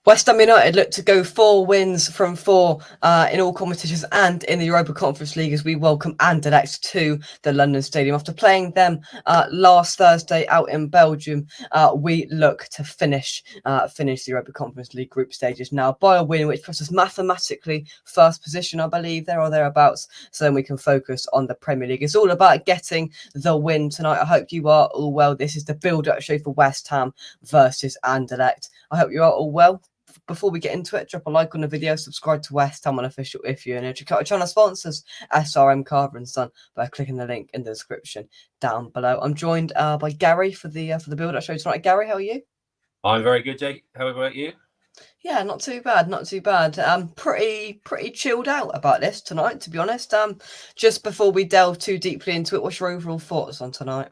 West Ham United look to go 4 wins from 4 in all competitions and in the Europa Conference League as we welcome Anderlecht to the London Stadium. After playing them last Thursday out in Belgium, we look to finish the Europa Conference League group stages now by a win, which puts us mathematically first position, I believe, there or thereabouts. So then we can focus on the Premier League. It's all about getting the win tonight. I hope you are all well. This is the build-up show for West Ham versus Anderlecht. I hope you are all well. Before we get into it, drop a like on the video, subscribe to West Ham Official if you're new. Check out our channel sponsors, SRM Carver and Son, by clicking the link in the description down below. I'm joined by Gary for the build-up show tonight. Gary, how are you? I'm very good, Jake. How about you? Yeah, not too bad, not too bad. Pretty chilled out about this tonight, to be honest. Just before we delve too deeply into it, what's your overall thoughts on tonight?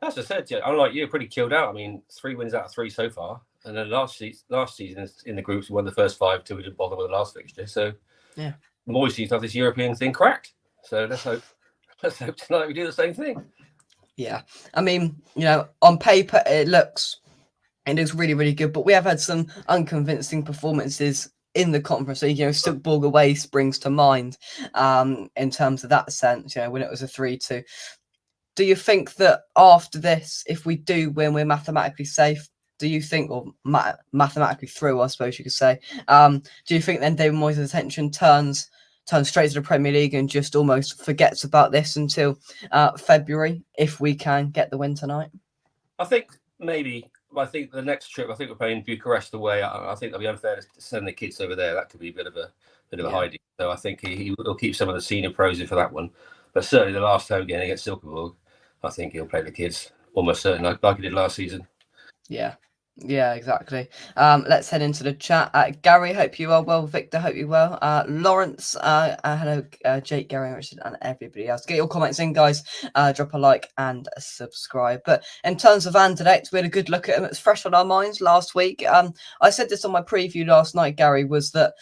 As I said, Jake, unlike you, pretty chilled out. I mean, 3 wins out of 3 so far. And then last season in the groups, we won the first 5 till we didn't bother with the last fixture. So yeah, Moyes seems to have this European thing cracked. So let's hope tonight we do the same thing. Yeah, I mean, on paper it looks really, really good, but we have had some unconvincing performances in the Conference League. Silkeborg away springs to mind in terms of that sense, when it was a 3-2. Do you think that after this, if we do win, we're mathematically safe? Do you think, or mathematically through, I suppose you could say, do you think then David Moyes' attention turns straight to the Premier League and just almost forgets about this until February, if we can get the win tonight? I think maybe. I think the next trip, I think we're playing Bucharest away. I think that'll be unfair to send the kids over there. That could be a bit of a hiding. So I think he will keep some of the senior pros in for that one. But certainly the last home game against Silkeborg, I think he'll play the kids almost certainly like he did last season. Yeah, exactly. Let's head into the chat. Gary, hope you are well. Victor, hope you're well. Lawrence, hello, Jake, Gary, Richard, and everybody else. Get your comments in, guys. Drop a like and subscribe. But in terms of Anderlecht, we had a good look at them. It's fresh on our minds last week. I said this on my preview last night, Gary, was that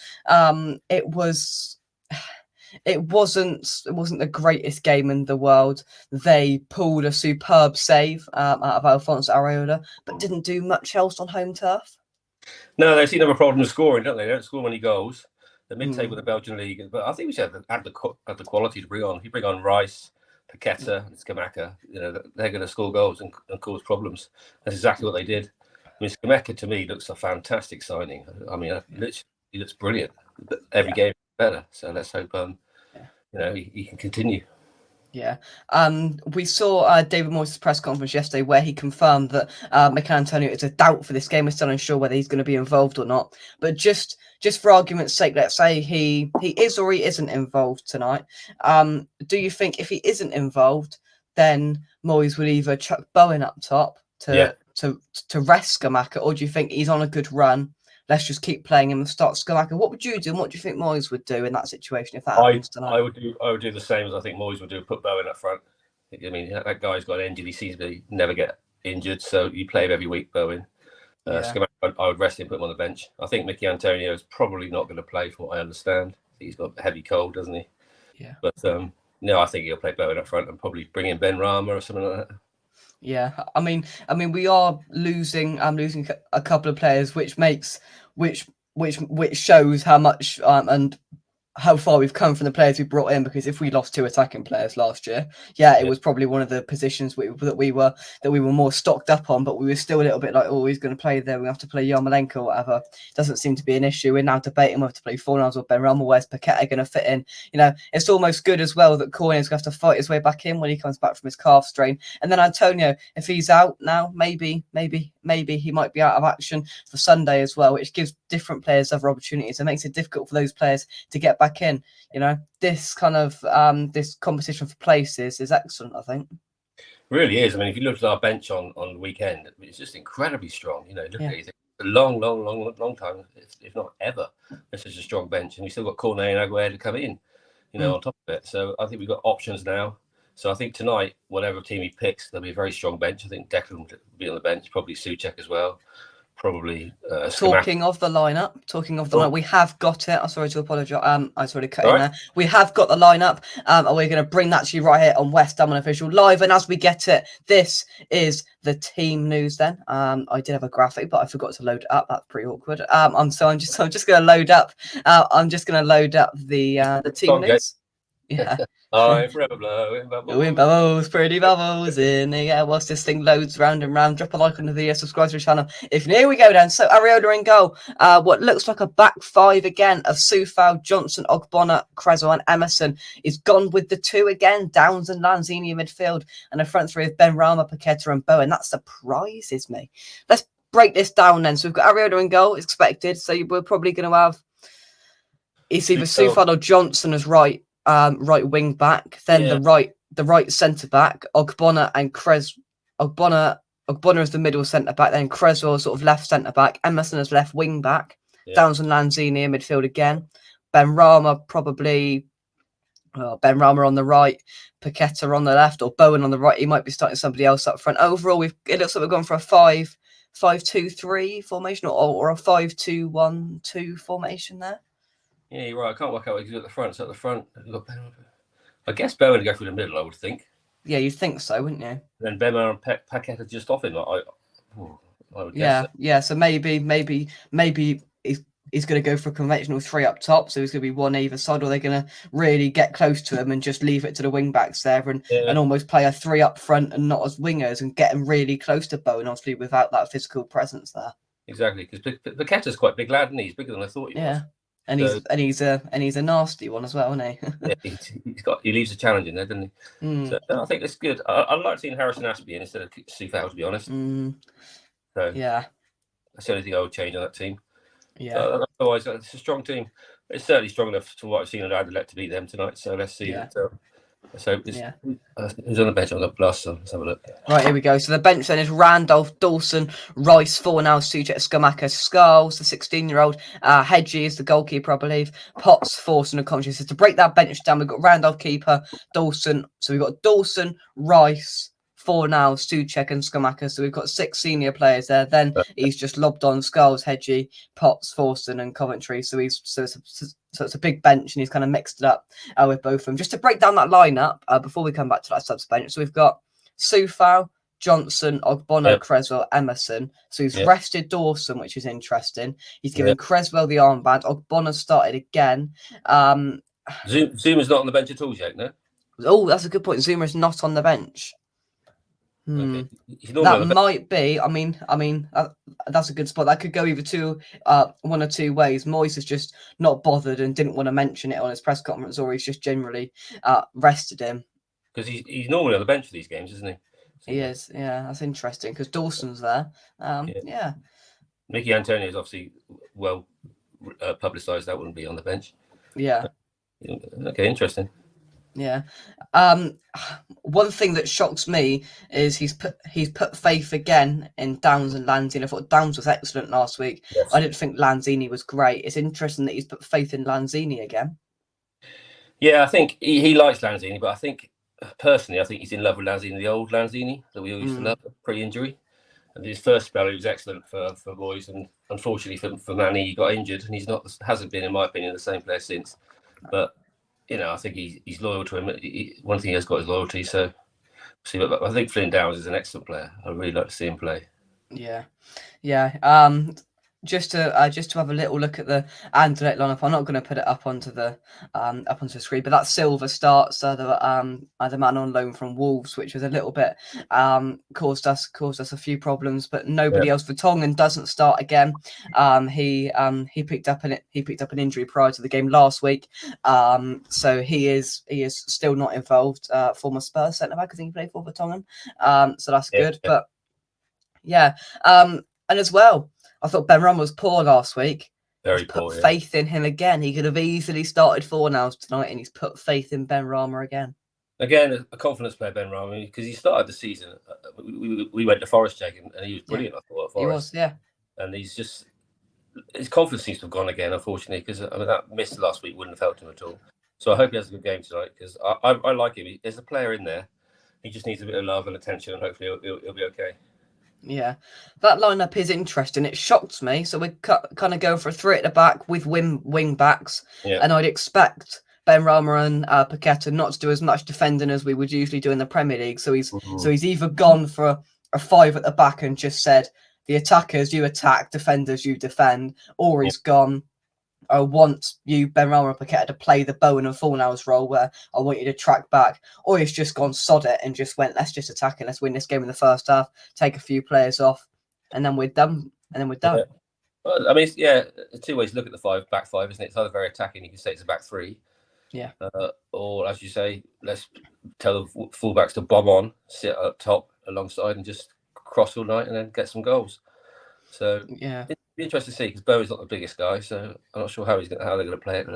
it wasn't the greatest game in the world. They pulled a superb save out of Alphonso Areola, but didn't do much else on home turf. No, they seem to have a problem scoring, don't they? They don't score many goals. They're mid-table with the Belgian league, but I think we should have the quality to bring on. If you bring on Rice, Paqueta, and Scamacca, they're going to score goals and cause problems. That's exactly what they did. I mean, Scamacca to me looks a fantastic signing. I mean, literally, he looks brilliant. Every game better. So let's hope he can continue. Yeah. We saw David Moyes' press conference yesterday where he confirmed that Mikel Antonio is a doubt for this game. We're still unsure whether he's going to be involved or not. But just for argument's sake, let's say he is or he isn't involved tonight. Do you think if he isn't involved, then Moyes would either chuck Bowen up top to rest Scamacca, or do you think he's on a good run? Let's just keep playing him and start Scamacca. What would you do? And what do you think Moyes would do in that situation if that happens tonight? I would do the same as I think Moyes would do. Put Bowen up front. I mean, that guy's got injured. He seems to never get injured, so you play him every week, Bowen. Scamacca, I would rest him, put him on the bench. I think Mickey Antonio is probably not going to play, from what I understand. He's got a heavy cold, doesn't he? Yeah. But no, I think he'll play Bowen up front and probably bring in Ben Rama or something like that. Yeah, I mean, we are losing a couple of players, which shows how much and how far we've come from the players we brought in. Because if we lost 2 attacking players last year, it was probably one of the positions that we were more stocked up on. But we were still a little bit like, oh, he's going to play there. We have to play Yarmolenko or whatever. Doesn't seem to be an issue. We're now debating whether to play Fornals or Ben Rama. Where's Paqueta going to fit in? It's almost good as well that Cornet's going to have to fight his way back in when he comes back from his calf strain. And then Antonio, if he's out now, maybe he might be out of action for Sunday as well, which gives different players other opportunities. It makes it difficult for those players to get back in. This kind of this competition for places is excellent, I think. Really is. I mean, if you look at our bench on the weekend, it's just incredibly strong. Look at it. A long time, if not ever, it's such a strong bench, and we still got Cornet and Aguero to come in, on top of it. So I think we've got options now. So I think tonight, whatever team he picks, there'll be a very strong bench. I think Declan will be on the bench, probably Souček as well. probably Talking of the lineup, we have got it. I'm sorry to apologise. I was already cut in there. We have got the lineup, and we're going to bring that to you right here on West Ham Unofficial Live. And as we get it, this is the team news. Then, I did have a graphic, but I forgot to load it up. That's pretty awkward. I'm just going to load up. I'm just going to load up the team news. Yeah. I'm forever blowing bubbles. Doing bubbles, pretty bubbles in the air. Whilst this thing loads round and round, drop a like on the video, subscribe to the channel. If you're new, we go down. So Areola in goal. What looks like a back five again of Soufal, Johnson, Ogbonna, Cresswell and Emerson is gone with the two again. Downs and Lanzini in midfield. And a front three of Benrahma, Paqueta and Bowen. That surprises me. Let's break this down then. So we've got Areola in goal, expected. So we're probably going to have... It's either Soufal or Johnson as right wing back, then the right centre back, Ogbonna and Ogbonna is the middle centre back, then Cresswell sort of left centre back, Emerson as left wing back, Downs and Lanzini in midfield again, Benrahma on the right, Paqueta on the left, or Bowen on the right. He might be starting somebody else up front. Overall, it looks like we're going for a 5-5-2-3 formation or a 5-2-1-2 formation there. Yeah, you're right. I can't work out what you do at the front. So at the front, I guess Bowen would go through the middle, I would think. Yeah, you'd think so, wouldn't you? Then Bema and Paqueta just off him. I would guess. Yeah. So maybe he's going to go for a conventional three up top. So he's going to be one either side, or they're going to really get close to him and just leave it to the wing backs there and almost play a three up front and not as wingers and get him really close to Bowen, obviously without that physical presence there. Exactly, because Paqueta's quite big lad, and he's bigger than I thought he was. And he's a nasty one as well, isn't he? He leaves a challenge in there, doesn't he? So I think that's good. I'd like seeing Harrison Ashby in instead of Soufal, to be honest. So yeah, that's the only thing I would change on that team. Yeah. Otherwise, it's a strong team. It's certainly strong enough to what I've seen at Anderlecht to beat them tonight. So let's see. So who's on the bench on the plus? So let's have a look. Right, here we go. So the bench then is Randolph, Dawson, Rice, Fornal, Suchet, Skamaka, Skulls, the 16-year-old. Hedgie is the goalkeeper, I believe. Potts, Forson and Coventry. So to break that bench down, we've got Randolph keeper, Dawson. So we've got Dawson, Rice, Fornal, Suchet and Skamaka. So we've got 6 senior players there. Then he's just lobbed on Skulls, Hedgie, Potts, Forson and Coventry. So it's a big bench, and he's kind of mixed it up with both of them. Just to break down that lineup before we come back to that subs bench. So we've got Soufal, Johnson, Ogbonna, Cresswell, Emerson. So he's rested Dawson, which is interesting. He's given Cresswell the armband. Ogbonna started again. Zuma's not on the bench at all yet, no? Oh, that's a good point. Zuma's not on the bench. Okay. That might be. I mean, that's a good spot. That could go either one or two ways. Moyes has just not bothered and didn't want to mention it on his press conference, or he's just generally rested him. Because he's normally on the bench for these games, isn't he? He is. Yeah, that's interesting because Dawson's there. Mickey Antonio is obviously well publicised. That wouldn't be on the bench. Yeah. Okay, interesting. Yeah. One thing that shocks me is he's put faith again in Downs and Lanzini. I thought Downs was excellent last week. Yes. I didn't think Lanzini was great. It's interesting that he's put faith in Lanzini again. Yeah, I think he likes Lanzini, but I think personally, he's in love with Lanzini, the old Lanzini that we all used to love pre-injury. And his first spell, he was excellent for boys, and unfortunately for Manny, he got injured, and hasn't been, in my opinion, the same player since. But I think he's loyal to him. One thing he has got is loyalty. So, but I think Flynn Downs is an excellent player. I'd really like to see him play. Yeah. Just to have a little look at the Anderlecht lineup. I'm not going to put it up onto the screen, but that Silva starts the man on loan from Wolves, which was a little bit caused us a few problems, but nobody else. Vertonghen doesn't start again. He picked up an injury prior to the game last week, so he is still not involved. Former Spurs centre back, I think he played for Vertonghen, so that's good. But and as well, I thought Benrahma was poor last week. Very poor. Put faith in him again. He could have easily started Fornals tonight, and he's put faith in Benrahma again. Again, a confidence player, Benrahma, because he started the season. We went to Forest check, and he was brilliant. I thought at Forest. He was, and his confidence seems to have gone again, unfortunately, because that miss last week wouldn't have helped him at all. So I hope he has a good game tonight, because I like him. There's a player in there. He just needs a bit of love and attention, and hopefully he'll be okay. Yeah, that lineup is interesting. It shocked me. So we're kind of going for a three at the back with wing backs, Yeah. and I'd expect Ben Rama and Paqueta not to do as much defending as we would usually do in the Premier League. So he's either gone for a five at the back and just said the attackers you attack, defenders you defend, or he's gone. I want you, Ben Rama and Paqueta, to play the Bowen and Fornals role where I want you to track back. Or he's just gone sod it and just went, let's just attack it. Let's win this game in the first half, take a few players off, and then we're done. Yeah. Well, I mean, yeah, two ways to look at the back five, isn't it? It's either very attacking, you can say it's a back three. Yeah. Or, as you say, let's tell the fullbacks to bomb on, sit up top alongside and just cross all night and then get some goals. So, yeah, it'd be interesting to see because Bowen's not the biggest guy, so I'm not sure how they're going to play it.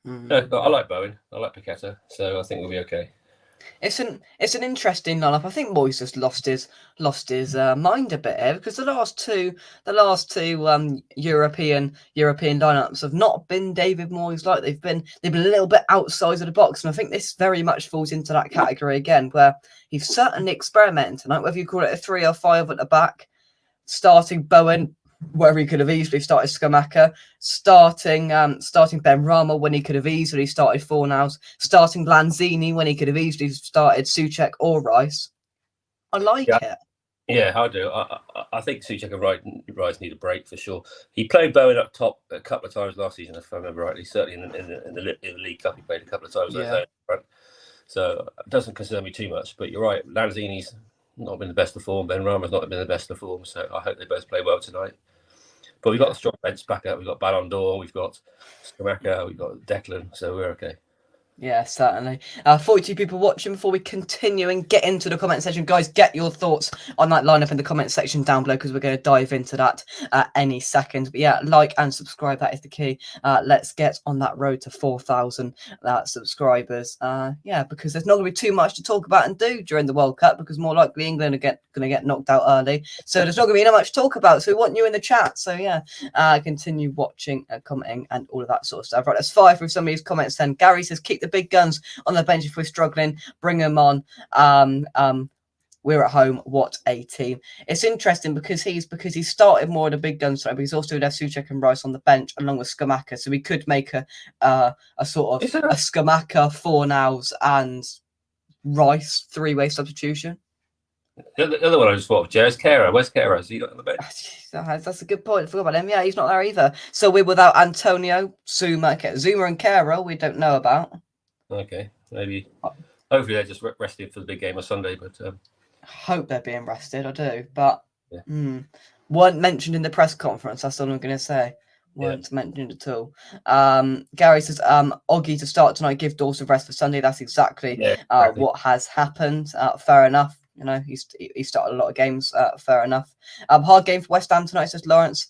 But I like Bowen. I like Paqueta, so I think we'll be okay. It's an interesting lineup. I think Moyes has lost his mind a bit here because the last two European lineups have not been David Moyes like. They've been a little bit outside of the box, and I think this very much falls into that category again, where he's certainly experimenting tonight. Whether you call it a 3 or 5 at the back, starting Bowen where he could have easily started Scamacca, starting Ben Rama when he could have easily started Fornals, starting Lanzini when he could have easily started Souček or Rice. I like it. Yeah, I do. I think Souček and Rice need a break for sure. He played Bowen up top a couple of times last season, if I remember rightly. Certainly in the League Cup, he played a couple of times. Yeah. So it doesn't concern me too much. But you're right, Lanzini's not been the best of form. Ben Rama's not been the best of form. So I hope they both play well tonight. But we've got a strong bench back up. We've got Ballon d'Or, we've got Scamacca, we've got Declan, so we're okay. Yeah, certainly. 42 people watching. Before we continue and get into the comment section, guys, get your thoughts on that lineup in the comment section down below because we're going to dive into that any second. But yeah, like and subscribe. That is the key. Let's get on that road to 4,000 subscribers. Yeah, because there's not going to be too much to talk about and do during the World Cup because more likely England are going to get knocked out early. So there's not going to be much to talk about. So we want you in the chat. So yeah, continue watching, commenting, and all of that sort of stuff. Right, let's fire through some of these comments then. Gary says, keep the big guns on the bench if we're struggling, bring them on. We're at home. What a team. It's interesting because he started more of the big guns, but he's also left Souček and Rice on the bench along with Scamacca, so we could make a sort of a Scamacca, Fornals and Rice three-way substitution. The other one I just thought of, Jez Kera. Where's Kera? Is he not on the bench? That's a good point. I forgot about him. Yeah, he's not there either. So we're without Antonio, Zuma and Kera we don't know about. Okay, maybe. Hopefully they're just resting for the big game on Sunday. But hope they're being rested. I do, but weren't mentioned in the press conference. That's all I'm going to say. Weren't mentioned at all. Gary says, Oggy to start tonight. Give Dawson rest for Sunday. That's exactly what has happened. Fair enough. You know, he started a lot of games. Fair enough. Hard game for West Ham tonight, says Lawrence.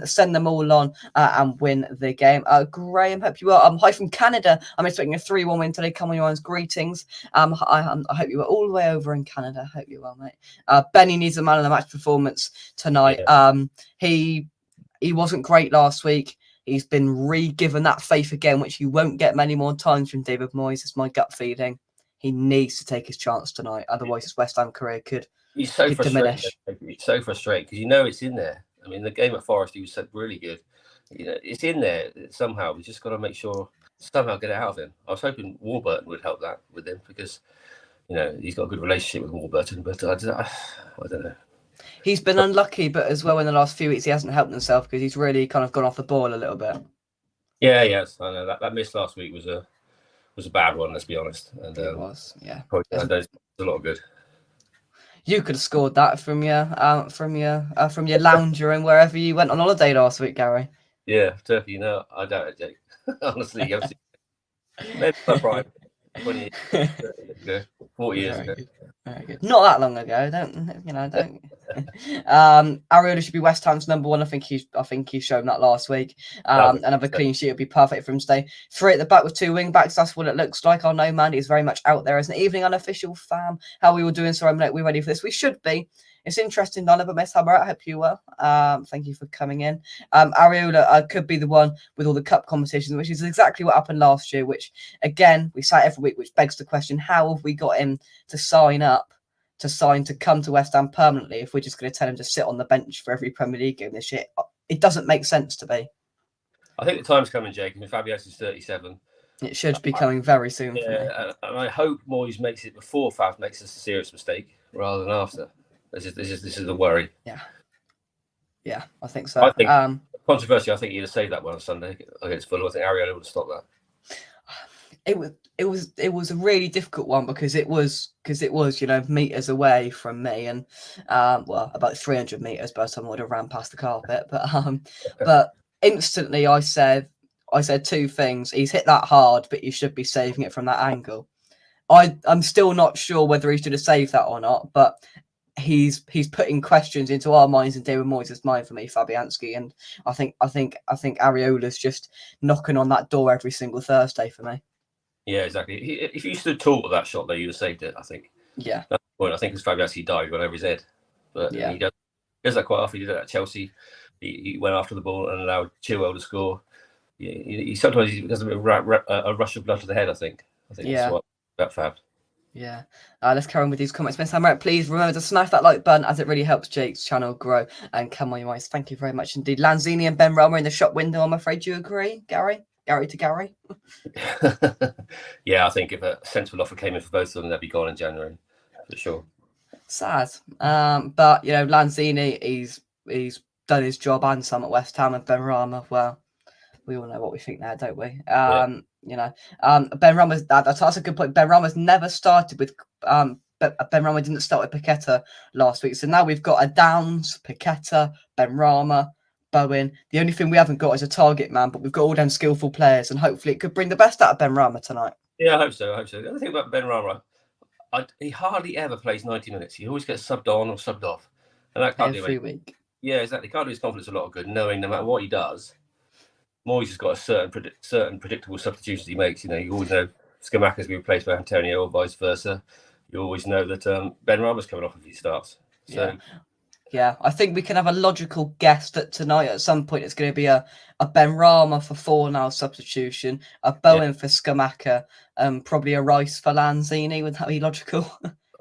Send them all on and win the game. Graham, hope you well. Hi from Canada. I'm expecting a 3-1 win today. Come on, your ones. Greetings. I hope you were all the way over in Canada. Hope you're well, mate. Benny needs a man of the match performance tonight. He wasn't great last week. He's been re-given that faith again, which he won't get many more times from David Moyes. It's my gut feeling. He needs to take his chance tonight. Otherwise, his West Ham career could diminish. It's so frustrating because you know it's in there. I mean, the game at Forest, he was really good. You know, it's in there somehow. We just got to make sure somehow get it out of him. I was hoping Warburton would help that with him because, you know, he's got a good relationship with Warburton, but I don't know. He's been unlucky, but as well in the last few weeks, he hasn't helped himself because he's really kind of gone off the ball a little bit. Yeah, yes, I know that miss last week was a bad one. Let's be honest. And it was, yeah. There's a lot of good. You could have scored that from your lounger and wherever you went on holiday last week, Gary. Yeah, Turkey. No, I doubt it, Jake. Honestly, maybe my prime. 20 years ago, 40 years ago. Very good. Not that long ago. Don't. Areola should be West Ham's number one. I think he's shown that last week. Another clean sheet would be perfect for him to stay. 3 at the back with 2 wing backs. That's what it looks like. I know Mandy is very much out there as an evening unofficial fan. How we were doing, so I'm like, we're ready for this. We should be. It's interesting, Donna, but Miss Hammer, I hope you well. Thank you for coming in. Areola could be the one with all the cup competitions, which is exactly what happened last year, which, again, we say every week, which begs the question, how have we got him to sign up to sign to come to West Ham permanently if we're just going to tell him to sit on the bench for every Premier League game this year. It doesn't make sense to me. I think the time's coming, Jake. I mean, Fabianski is 37. It should be coming very soon for me. And I hope Moyes makes it before Fab makes a serious mistake rather than after. This is the worry. Yeah, I think so. I think controversially, I think he'd have saved that one on Sunday against Fulham. I think Ariel would have stopped that. It was a really difficult one because it was meters away from me and about 300 meters by the time I would have ran past the carpet. But instantly I said two things. He's hit that hard, but you should be saving it from that angle. I'm still not sure whether he should have saved that or not, but he's putting questions into our minds and David Moyes' mind for me, Fabianski, and I think Areola's just knocking on that door every single Thursday for me. Yeah, exactly. If you stood tall with that shot there, you'd have saved it, I think. Yeah. That's the point. I think because Fabianski dived went over his head. But yeah. He does that quite often. He did that at Chelsea. He went after the ball and allowed Chilwell to score. He sometimes he does a rush of blood to the head, I think. That's what about Fab. Yeah. Let's carry on with these comments. Miss Hammer, please remember to smash that like button as it really helps Jake's channel grow and come on your eyes. Thank you very much indeed. Lanzini and Ben Rama in the shop window, I'm afraid. Do you agree, Gary? Gary to Gary? Yeah, I think if a sensible offer came in for both of them, they'd be gone in January, for sure. Sad. But, Lanzini, he's done his job and some at West Ham, and Ben Rama, well, we all know what we think there, don't we? Ben Rama's that's a good point. Ben Rama's never started with Ben Rama didn't start with Paqueta last week. So now we've got a Downs, Paqueta, Ben Rama, Bowen. The only thing we haven't got is a target man, but we've got all them skillful players, and hopefully it could bring the best out of Ben Rama tonight. Yeah, I hope so. The other thing about Ben Rama, he hardly ever plays 90 minutes. He always gets subbed on or subbed off, and that can't do every week. Yeah, exactly. Can't do his confidence a lot of good, knowing no matter what he does, Moyes has got a certain predictable substitutions he makes. You always know Scamacca's been replaced by Antonio or vice versa. You always know that Ben Rama's coming off if he starts. So. Yeah, I think we can have a logical guess that tonight at some point it's going to be a Ben Rama for Fornal substitution, a Bowen for Scamacca, probably a Rice for Lanzini. Would that be logical?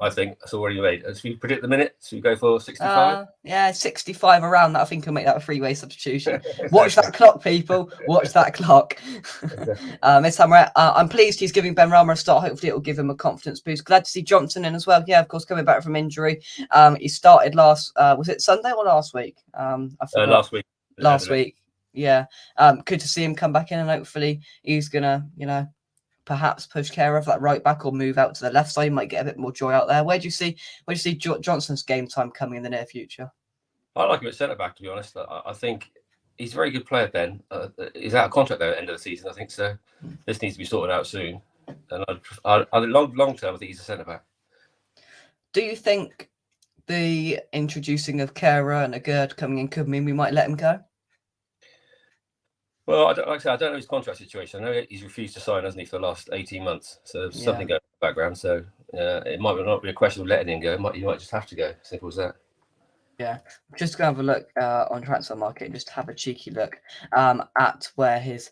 I think that's already made. As we predict the minute, so we go for 65? 65 around that. I think I'll make that a three-way substitution. Watch that clock, people. Watch that clock. Miss Hammer, I'm pleased he's giving Ben Rama a start. Hopefully it will give him a confidence boost. Glad to see Johnson in as well. Yeah, of course, coming back from injury. He started was it Sunday or last week? I forgot. Last week. Last week. Yeah. Good to see him come back in, and hopefully he's going to, perhaps push care of that right back or move out to the left side. You might get a bit more joy out there. Where do you see Johnson's game time coming in the near future? I like him at centre back, to be honest. I think he's a very good player, Ben. He's out of contract there at the end of the season, I think so. This needs to be sorted out soon. And long term, I think he's a centre back. Do you think the introducing of Kehrer and Agurd coming in could mean we might let him go? Well, I don't know his contract situation. I know he's refused to sign, hasn't he, for the last 18 months. So something going on in the background. So it might not be a question of letting him go. You might just have to go. Simple as that. Yeah. Just going to have a look on transfer market and just have a cheeky look at where his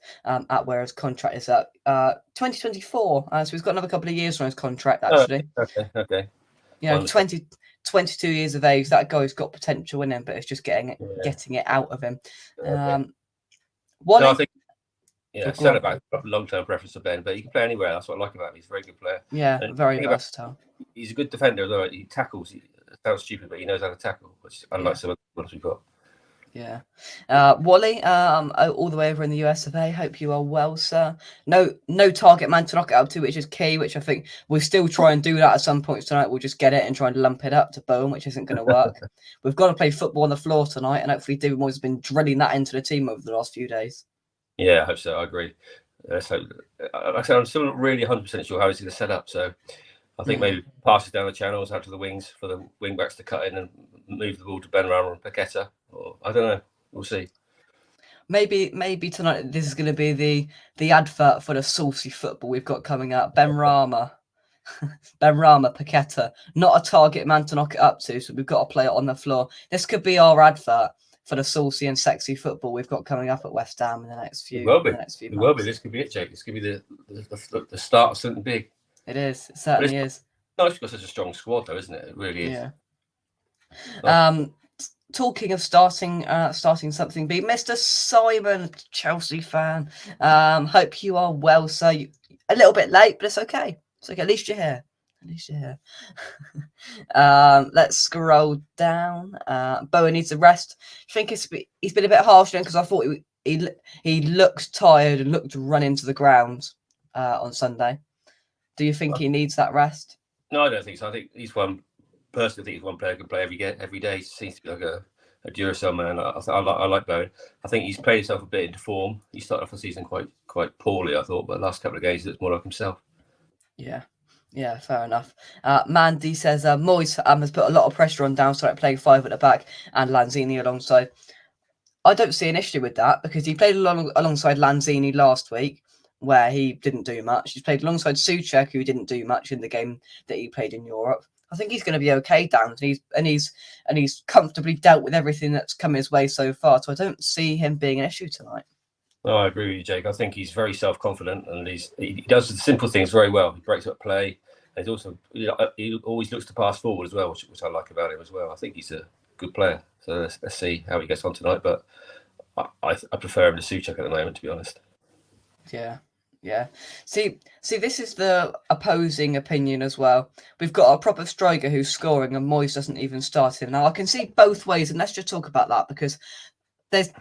contract is at. 2024. So he's got another couple of years on his contract, actually. Okay. 22 years of age. That guy's got potential in him, but it's just getting it out of him. I think, centre back, long-term preference for Ben, but he can play anywhere. That's what I like about him. He's a very good player. Yeah, very versatile. He's a good defender, though. He tackles. It sounds stupid, but he knows how to tackle, which unlike some of the ones we've got. Yeah. Wally, all the way over in the US of A. Hope you are well, sir. No target man to knock it up to, which is key, which I think we'll still try and do that at some point tonight. We'll just get it and try and lump it up to Bowen, which isn't going to work. We've got to play football on the floor tonight, and hopefully David Moyes has been drilling that into the team over the last few days. Yeah, I hope so. I agree. So, like I said, I'm still not really 100% sure how he's going to set up. So I think maybe pass it down the channels out to the wings for the wing backs to cut in and move the ball to Ben Rama and Paqueta. Or I don't know. We'll see. Maybe tonight this is going to be the advert for the saucy football we've got coming up. Ben Rama, Paqueta, not a target man to knock it up to, so we've got to play it on the floor. This could be our advert for the saucy and sexy football we've got coming up at West Ham in the next few. It will be. This could be it, Jake. This could be the start of something big. It is. It certainly is. Nice because it's a strong squad, though, isn't it? It really is. Yeah. Talking of starting something big, Mr. Simon, Chelsea fan. Hope you are well. So a little bit late, but it's okay. It's okay. At least you're here. At least you're here. Let's scroll down. Bowen needs a rest. I think he's been a bit harsh because I thought he looked tired and looked to run into the ground on Sunday. Do you think he needs that rest? No, I don't think so. I think he's one. Personally, I think he's one player who can play every day. He seems to be like a Duracell man. I like Bowen. I think he's played himself a bit into form. He started off the season quite poorly, I thought, but the last couple of games, it's more like himself. Yeah, fair enough. Mandy says Moyes has put a lot of pressure on Downside playing 5 at the back and Lanzini alongside. I don't see an issue with that because he played alongside Lanzini last week, where he didn't do much. He's played alongside Souček, who didn't do much in the game that he played in Europe. I think he's going to be okay, Downs, and he's comfortably dealt with everything that's come his way so far. So I don't see him being an issue tonight. No, I agree with you, Jake. I think he's very self-confident and he does the simple things very well. He breaks up play. And he always looks to pass forward as well, which I like about him as well. I think he's a good player. So let's see how he gets on tonight. But I prefer him to Souček at the moment, to be honest. Yeah. See, this is the opposing opinion as well. We've got a proper striker who's scoring and Moyes doesn't even start him. Now, I can see both ways, and let's just talk about that because there's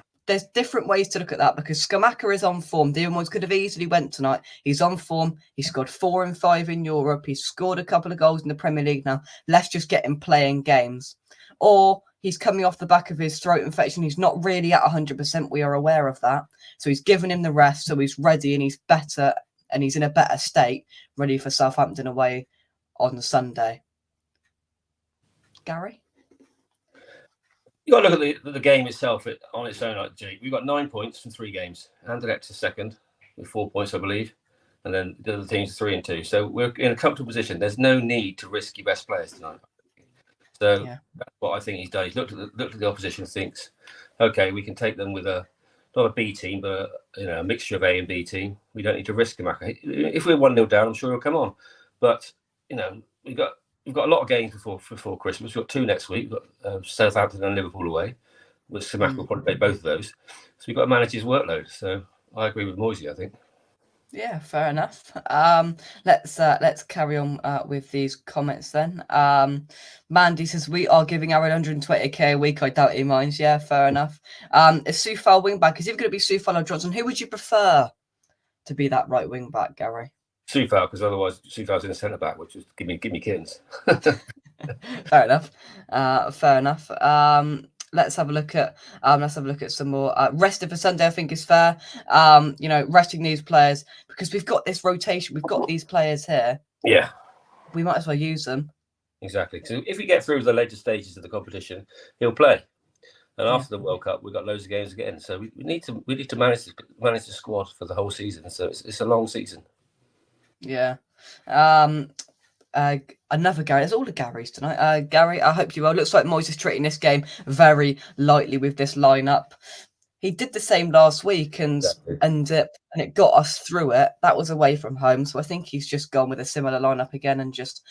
different ways to look at that because Scamacca is on form. Dion Moyes could have easily went tonight. He's on form. He scored 4 and 5 in Europe. He's scored a couple of goals in the Premier League now. Let's just get him playing games. Or he's coming off the back of his throat infection. He's not really at 100%. We are aware of that. So he's given him the rest. So he's ready and he's better and he's in a better state, ready for Southampton away on Sunday. Gary? You got to look at the game itself on its own, like Jake. We've got 9 points from 3 games. Anderlecht is second with 4 points, I believe. And then the other teams are 3 and 2. So we're in a comfortable position. There's no need to risk your best players tonight. So that's what I think he's done. He's looked at the opposition and thinks, okay, we can take them with not a B team, but a mixture of A and B team. We don't need to risk him. If we're 1-0 down, I'm sure he'll come on. But we've got a lot of games before Christmas. We've got 2 next week. We've got Southampton and Liverpool away. With Scamacca will probably play both of those. So we've got to manage his workload. So I agree with Moisey, I think. Yeah, fair enough. Let's carry on with these comments then. Mandy says we are giving our 120k a week. I doubt he minds. Yeah, fair enough. Is Soufal wing back? Is it going to be Soufal or Johnson? Who would you prefer to be that right wing back, Gary? Soufal, because otherwise Soufal's in the centre back, which is give me kittens. Fair enough. Fair enough. Let's have a look at some more. Resting for Sunday, I think, is fair. Resting these players because we've got this rotation. We've got these players here. Yeah, we might as well use them. Exactly. So if we get through the later stages of the competition, he'll play. And after the World Cup, we've got loads of games to get in. So we need to manage the squad for the whole season. So it's a long season. Yeah. Another Gary. There's all the Garys tonight. Gary, I hope you well. Looks like Moyes is treating this game very lightly with this lineup. He did the same last week, and it got us through it. That was away from home, so I think he's just gone with a similar lineup again, and just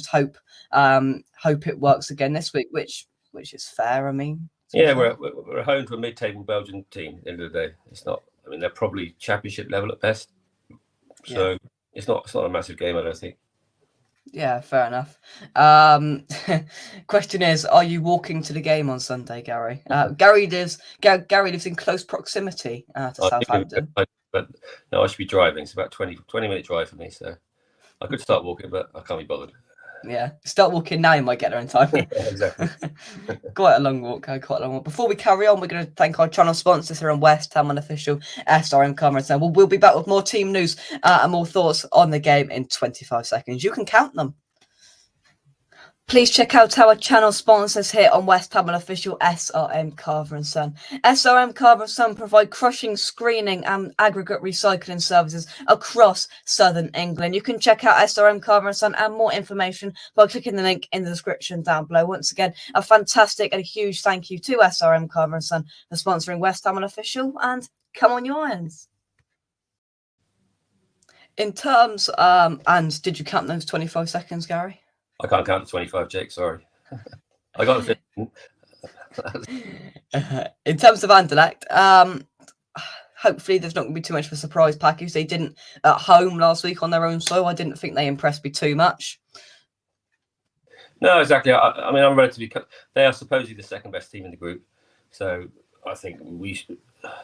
hope it works again this week, which is fair. I mean, we're home to a mid-table Belgian team. At the end of the day, it's not. I mean, they're probably championship level at best, so it's not a massive game, I don't think. Yeah, fair enough. Question is, are you walking to the game on Sunday, Gary? Gary lives in close proximity to Southampton. But no, I should be driving. It's about 20-minute drive for me, so I could start walking, but I can't be bothered. Yeah, start walking now, you might get there in time. Exactly. Quite a long walk. Before we carry on, we're going to thank our channel sponsors here on West Ham Unofficial SRM Cameras. Now we'll be back with more team news and more thoughts on the game in 25 seconds. You can count them. Please check out our channel sponsors here on West Ham Unofficial SRM Carver & Son. SRM Carver & Son provide crushing, screening and aggregate recycling services across southern England. You can check out SRM Carver & Son and more information by clicking the link in the description down below. Once again, a fantastic and a huge thank you to SRM Carver & Son for sponsoring West Ham Unofficial, and come on you Irons. In terms, and did you count those 25 seconds, Gary? I can't count to 25, Jake. Sorry. I got the feeling. In terms of Anderlecht, hopefully there's not going to be too much of a surprise package. They didn't at home last week on their own soil. I didn't think they impressed me too much. No, exactly. I mean, I'm relatively. They are supposedly the second best team in the group, so I think we should,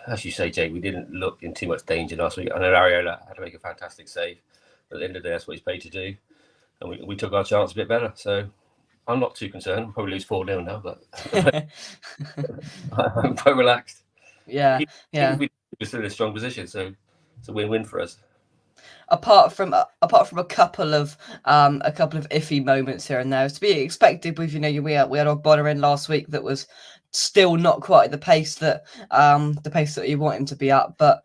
as you say, Jake, we didn't look in too much danger last week. I know Ariola had to make a fantastic save, but at the end of the day, that's what he's paid to do, and we took our chance a bit better. So I'm not too concerned. We'll probably lose 4-0 now, but I'm quite relaxed. Yeah. We're still in a strong position, so it's a win-win for us. Apart from a couple of iffy moments here and there, it's to be expected. With we had Ogbonna in last week that was still not quite at the pace that you want him to be at. But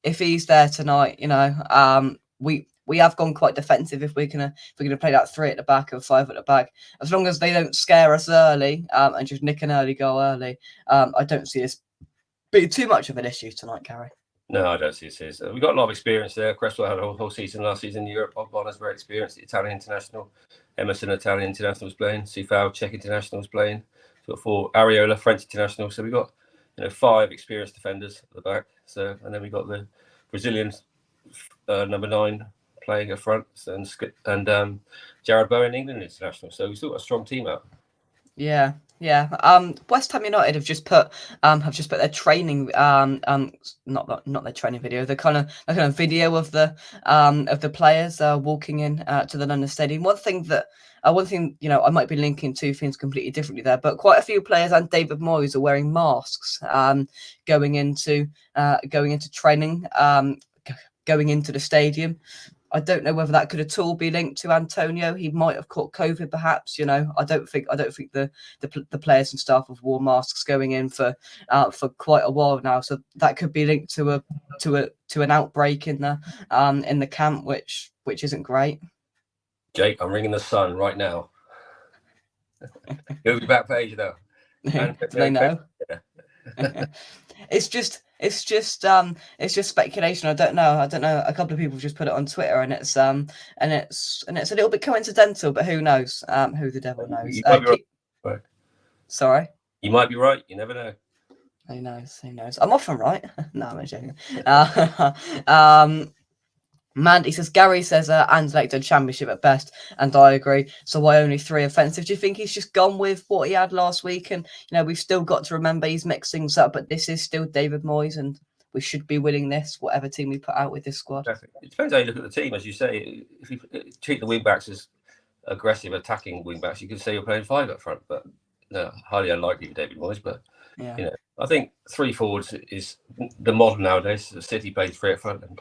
if he's there tonight, we have gone quite defensive if we're gonna play that 3 at the back and 5 at the back. As long as they don't scare us early and just nick an early goal early, I don't see this being too much of an issue tonight, Gary. No, I don't see it as. We've got a lot of experience there. Cresswell had a whole season last season in Europe. Ogbonna's very experienced, Italian international. Emerson, Italian international, was playing. Sufao, Czech international, was playing. We've got 4. Ariola, French international. So we've got 5 experienced defenders at the back. So, and then we got the Brazilian number 9 playing up front, and Jared Bowen, England international. So we've still got a strong team out. Yeah. West Ham United have just put their training not their training video, the kind of video of the players walking in to the London Stadium. One thing I might be linking two things completely differently there, but quite a few players and David Moyes are wearing masks going into training, going into the stadium. I don't know whether that could at all be linked to Antonio. He might have caught COVID, perhaps. I don't think the players and staff have worn masks going in for quite a while now. So that could be linked to an outbreak in the camp, which isn't great. Jake, I'm ringing the Sun right now. He'll be back for Asia though. Do they know? It's just speculation. I don't know. A couple of people just put it on Twitter, and it's a little bit coincidental, but who knows? Who the devil knows? You might be right. Sorry. You might be right. You never know. Who knows? I'm often right. No, I'm joking. Mandy says, Gary says Anderlecht done championship at best, and I agree. So why only 3 offensive? Do you think he's just gone with what he had last week? And we've still got to remember he's mixed things up, but this is still David Moyes, and we should be winning this, whatever team we put out with this squad. It depends how you look at the team, as you say. If you treat the wing backs as aggressive attacking wing backs, you could say you're playing 5 up front, but no, highly unlikely with David Moyes. But yeah, I think 3 forwards is the model nowadays. The City plays 3 up front, and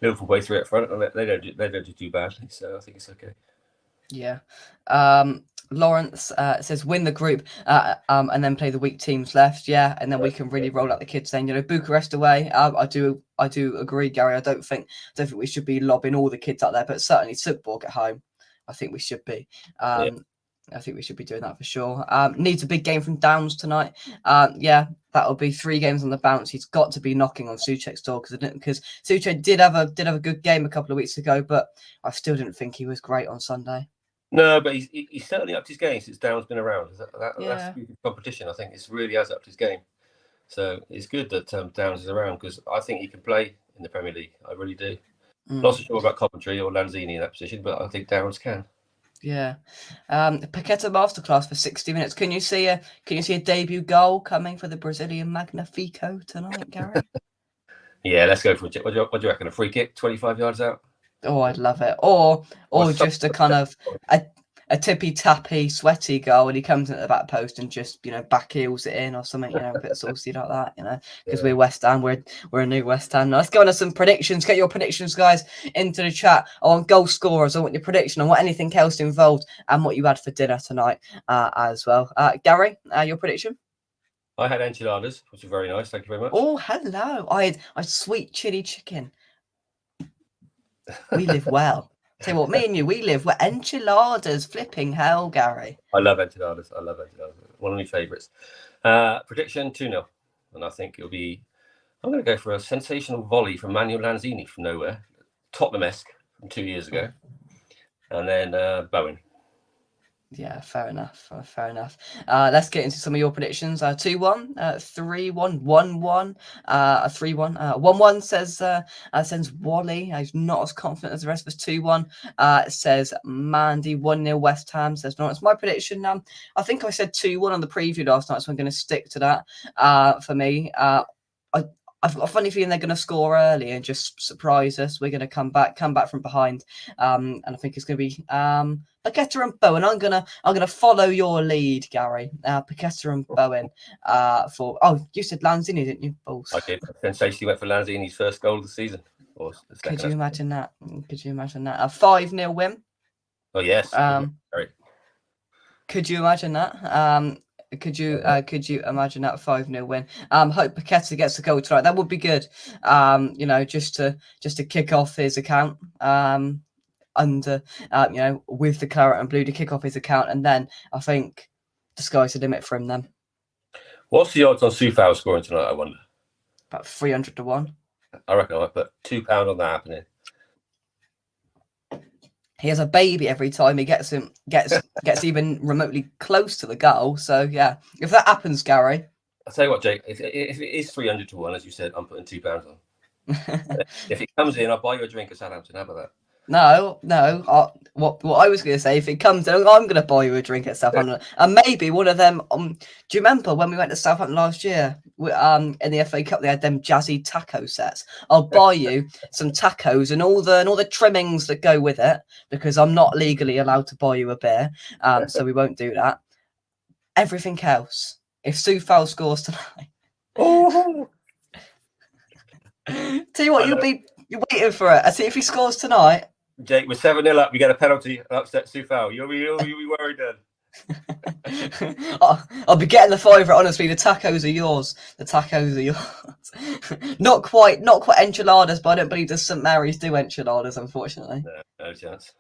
Liverpool play 3 up front, and they don't do too badly. So I think it's okay. Yeah. Lawrence says win the group and then play the weak teams left. Yeah, and then we can really roll out the kids. Saying Bucharest away. I do agree, Gary. I don't think we should be lobbing all the kids out there, but certainly Silkeborg at home, I think we should be. I think we should be doing that for sure. Needs a big game from Downs tonight. Yeah, that'll be 3 games on the bounce. He's got to be knocking on Souček's door because Souček did have a good game a couple of weeks ago, but I still didn't think he was great on Sunday. No, but he's certainly upped his game since Downs been around. That's good competition. I think it really has upped his game. So it's good that Downs is around because I think he can play in the Premier League. I really do. Not so sure about Coventry or Lanzini in that position, but I think Downs can. Yeah, Paqueta masterclass for 60 minutes. Can you see a debut goal coming for the Brazilian Magnifico tonight, Gary? Yeah, let's go for it. What do you reckon? A free kick, 25 yards out? Oh, I'd love it. Or just a kind of a tippy tappy sweaty goal, and he comes into the back post and just back heels it in or something, a bit saucy like that, because we're West Ham, we're a new West Ham. Now, let's go on to some predictions. Get your predictions, guys, into the chat. I want goal scorers. I want your prediction. I want anything else involved, and what you had for dinner tonight as well. Gary, your prediction? I had enchiladas, which are very nice. Thank you very much. Oh, hello. I had sweet chili chicken. We live well. Tell you what, me and you, we live. We're enchiladas, flipping hell, Gary. I love enchiladas. One of my favourites. Prediction 2-0. And I think it'll be, I'm going to go for a sensational volley from Manuel Lanzini from nowhere. Tottenham-esque from 2 years ago. And then Bowen. Yeah, fair enough. Fair enough. Let's get into some of your predictions. 2-1, 3-1, 1-1, 3-1. 1-1 says Wally. He's not as confident as the rest of us. 2-1 says Mandy. 1-0 West Ham says no. It's my prediction. I think I said 2-1 on the preview last night, so I'm going to stick to that. For me, I've got a funny feeling they're going to score early and just surprise us. We're going to come back from behind, and I think it's going to be Paqueta and Bowen. I'm gonna follow your lead, Gary. Paqueta and Bowen. You said Lanzini, didn't you? Balls. I did. Sensationally went for Lanzini's first goal of the season. Could you imagine that? Could you imagine that? A 5-0 win. Oh yes. Could you imagine that? Could you imagine that 5-0 win? Hope Paqueta gets a goal tonight. That would be good. Just to kick off his account. With the claret and blue to kick off his account, and then I think the sky's the limit for him. Then, what's the odds on Soufal scoring tonight? I wonder. About 300 to 1. I reckon I might put £2 on that happening. He has a baby every time he gets even remotely close to the goal. So yeah, if that happens, Gary, I'll tell you what, Jake. If it is 300 to 1, as you said, I'm putting £2 on. If it comes in, I'll buy you a drink at Southampton. How about that? No. What I was going to say, if it comes in, I'm going to buy you a drink at Southampton, and maybe one of them. Do you remember when we went to Southampton last year? In the FA Cup, they had them jazzy taco sets. I'll buy you some tacos and all the trimmings that go with it, because I'm not legally allowed to buy you a beer. So we won't do that. Everything else, if Soufal scores tonight, tell you what, you're waiting for it. I see if he scores tonight. Jake, we're 7-0 up. We get a penalty and upset Soufal. You'll be worried then. I'll be getting the fiver. Honestly, the tacos are yours. Not quite enchiladas, but I don't believe the St Mary's do enchiladas, unfortunately. No chance.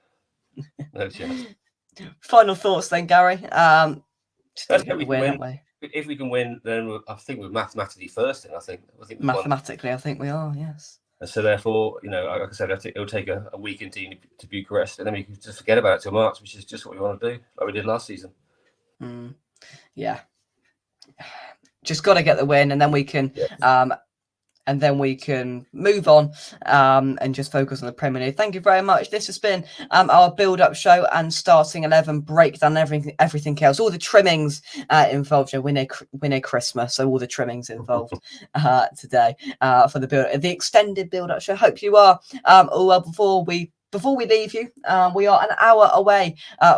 Final thoughts then, Gary. Let's get win. If we can win, then I think we're mathematically first. And I think mathematically, I think we are. Yes. And so therefore, like I said, it'll take a week to Bucharest, and then we can just forget about it till March, which is just what we want to do, like we did last season. Yeah. Just got to get the win, and then we can, move on and just focus on the Premier League. Thank you very much. This has been our build-up show and starting 11 breakdown, everything else, all the trimmings involved. We near Christmas, so all the trimmings involved today for the extended build-up show. Hope you are all well. Before we leave you, we are an hour away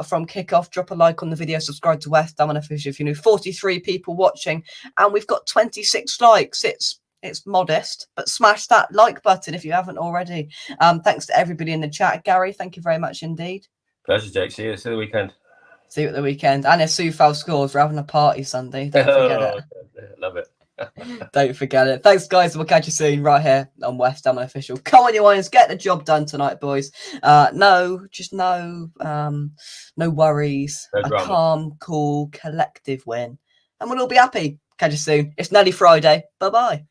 from kickoff. Drop a like on the video, subscribe to West Ham Official if you're new. 43 people watching, and we've got 26 likes. It's modest, but smash that like button if you haven't already. Thanks to everybody in the chat. Gary, thank you very much indeed. Pleasure, Jake. See you the weekend. See you at the weekend. And if Soufal scores, we're having a party Sunday. Don't forget it. Love it. Don't forget it. Thanks, guys. We'll catch you soon right here on West Ham Official. Come on, you Irons. Get the job done tonight, boys. No worries. No a drama. Calm, cool, collective win. And we'll all be happy. Catch you soon. It's nearly Friday. Bye-bye.